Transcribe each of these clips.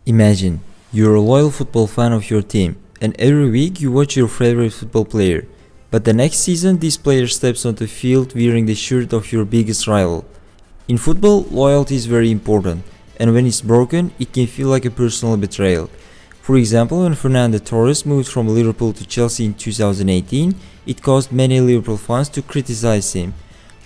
Imagine, you're a loyal football fan of your team, and every week you watch your favorite football player. But the next season, this player steps onto the field wearing the shirt of your biggest rival. In football, loyalty is very important, and when it's broken, it can feel like a personal betrayal. For example, when Fernando Torres moved from Liverpool to Chelsea in 2018, it caused many Liverpool fans to criticize him.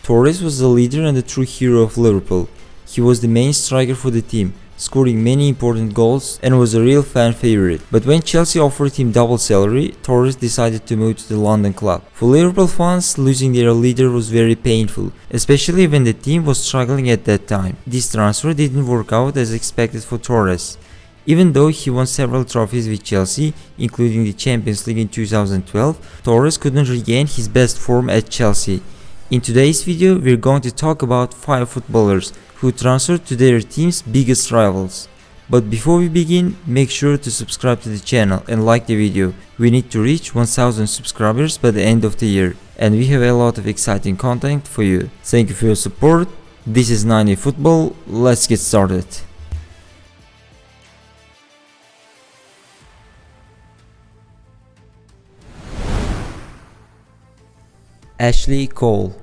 Torres was the leader and the true hero of Liverpool. He was the main striker for the team, scoring many important goals and was a real fan favorite. But when Chelsea offered him double salary, Torres decided to move to the London club. For Liverpool fans, losing their leader was very painful, especially when the team was struggling at that time. This transfer didn't work out as expected for Torres. Even though he won several trophies with Chelsea, including the Champions League in 2012, Torres couldn't regain his best form at Chelsea. In today's video, we're going to talk about 5 footballers who transferred to their team's biggest rivals. But before we begin, make sure to subscribe to the channel and like the video. We need to reach 1000 subscribers by the end of the year, and we have a lot of exciting content for you. Thank you for your support. This is 90 Football. Let's get started. Ashley Cole.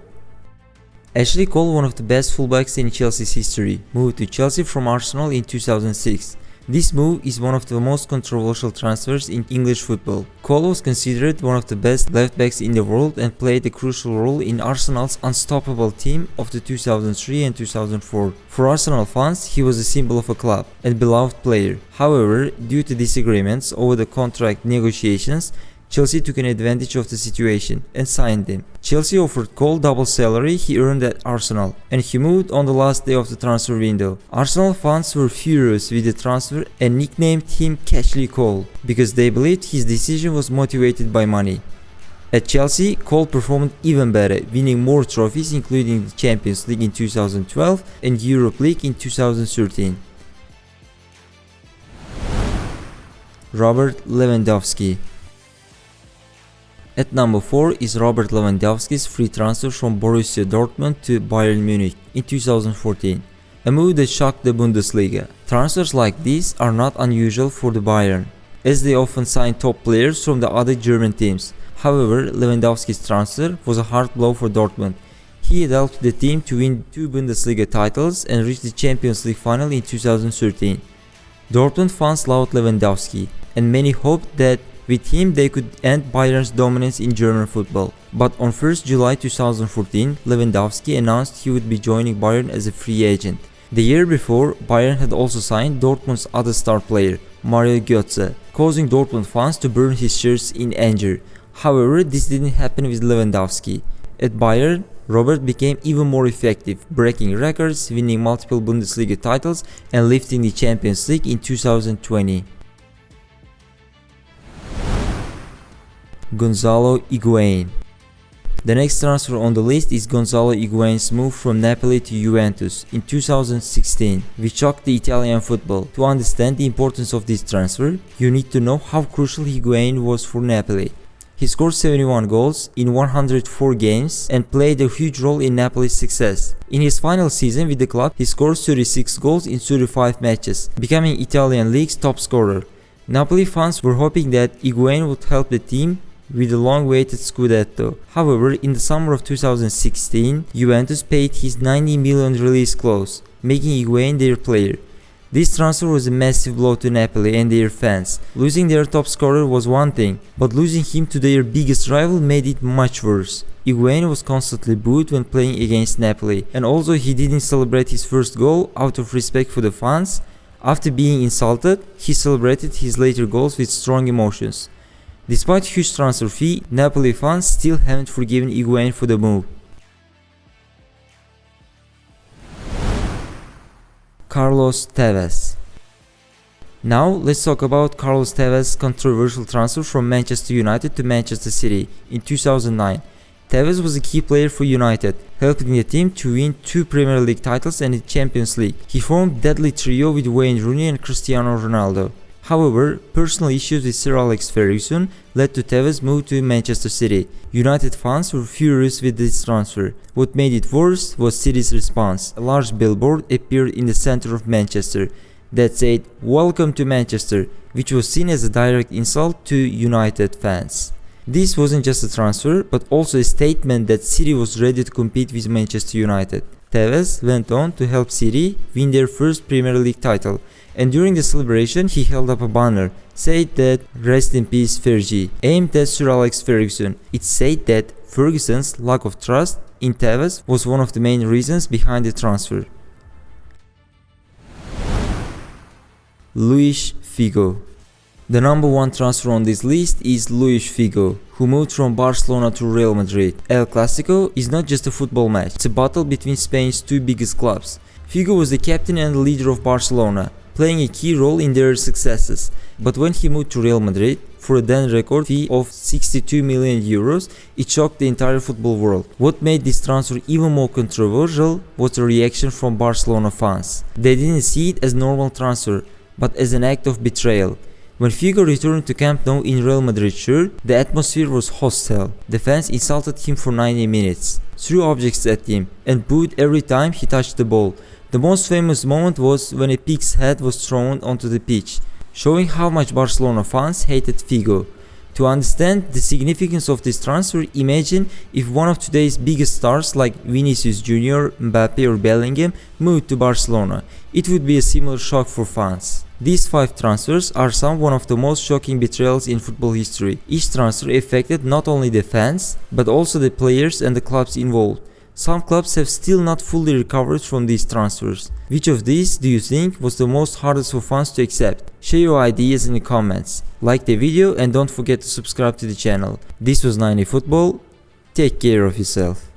Ashley Cole, one of the best fullbacks in Chelsea's history, moved to Chelsea from Arsenal in 2006. This move is one of the most controversial transfers in English football. Cole was considered one of the best left-backs in the world and played a crucial role in Arsenal's unstoppable team of the 2003 and 2004. For Arsenal fans, he was a symbol of a club and beloved player. However, due to disagreements over the contract negotiations, Chelsea took an advantage of the situation and signed him. Chelsea offered Cole double salary he earned at Arsenal, and he moved on the last day of the transfer window. Arsenal fans were furious with the transfer and nicknamed him Ashley Cole because they believed his decision was motivated by money. At Chelsea, Cole performed even better, winning more trophies including the Champions League in 2012 and Europe League in 2013. Robert Lewandowski. At number 4 is Robert Lewandowski's free transfer from Borussia Dortmund to Bayern Munich in 2014, a move that shocked the Bundesliga. Transfers like these are not unusual for the Bayern, as they often sign top players from the other German teams. However, Lewandowski's transfer was a hard blow for Dortmund. He had helped the team to win 2 Bundesliga titles and reach the Champions League final in 2013. Dortmund fans loved Lewandowski, and many hoped that with him they could end Bayern's dominance in German football. But on 1st July 2014, Lewandowski announced he would be joining Bayern as a free agent. The year before, Bayern had also signed Dortmund's other star player, Mario Götze, causing Dortmund fans to burn his shirts in anger. However, this didn't happen with Lewandowski. At Bayern, Robert became even more effective, breaking records, winning multiple Bundesliga titles and lifting the Champions League in 2020. Gonzalo Higuain. The next transfer on the list is Gonzalo Higuain's move from Napoli to Juventus in 2016, which shocked the Italian football. To understand the importance of this transfer, you need to know how crucial Higuain was for Napoli. He scored 71 goals in 104 games and played a huge role in Napoli's success. In his final season with the club, he scored 36 goals in 35 matches, becoming Italian league's top scorer. Napoli fans were hoping that Higuain would help the team with the long-awaited Scudetto. However, in the summer of 2016, Juventus paid his 90 million release clause, making Higuain their player. This transfer was a massive blow to Napoli and their fans. Losing their top scorer was one thing, but losing him to their biggest rival made it much worse. Higuain was constantly booed when playing against Napoli, and although he didn't celebrate his first goal out of respect for the fans, after being insulted, he celebrated his later goals with strong emotions. Despite huge transfer fee, Napoli fans still haven't forgiven Higuain for the move. Carlos Tevez. Now let's talk about Carlos Tevez's controversial transfer from Manchester United to Manchester City in 2009. Tevez was a key player for United, helping the team to win 2 Premier League titles and the Champions League. He formed a deadly trio with Wayne Rooney and Cristiano Ronaldo. However, personal issues with Sir Alex Ferguson led to Tevez' move to Manchester City. United fans were furious with this transfer. What made it worse was City's response. A large billboard appeared in the center of Manchester. that said "Welcome to Manchester," which was seen as a direct insult to United fans. This wasn't just a transfer, but also a statement that City was ready to compete with Manchester United. Tevez went on to help City win their first Premier League title, and during the celebration he held up a banner, said that "Rest in peace Fergie," aimed at Sir Alex Ferguson. It said that Ferguson's lack of trust in Tevez was one of the main reasons behind the transfer. Luis Figo. The number one transfer on this list is Luis Figo, who moved from Barcelona to Real Madrid. El Clasico is not just a football match, it's a battle between Spain's two biggest clubs. Figo was the captain and the leader of Barcelona, playing a key role in their successes. But when he moved to Real Madrid, for a then record fee of 62 million euros, it shocked the entire football world. What made this transfer even more controversial was the reaction from Barcelona fans. They didn't see it as normal transfer, but as an act of betrayal. When Figo returned to Camp Nou in Real Madrid shirt, the atmosphere was hostile. The fans insulted him for 90 minutes, threw objects at him, and booed every time he touched the ball. The most famous moment was when a pig's head was thrown onto the pitch, showing how much Barcelona fans hated Figo. To understand the significance of this transfer, imagine if one of today's biggest stars like Vinicius Jr., Mbappe or Bellingham moved to Barcelona. It would be a similar shock for fans. These 5 transfers are one of the most shocking betrayals in football history. Each transfer affected not only the fans, but also the players and the clubs involved. Some clubs have still not fully recovered from these transfers. Which of these do you think was the most hardest for fans to accept? Share your ideas in the comments. Like the video and don't forget to subscribe to the channel. This was 90 Football. Take care of yourself.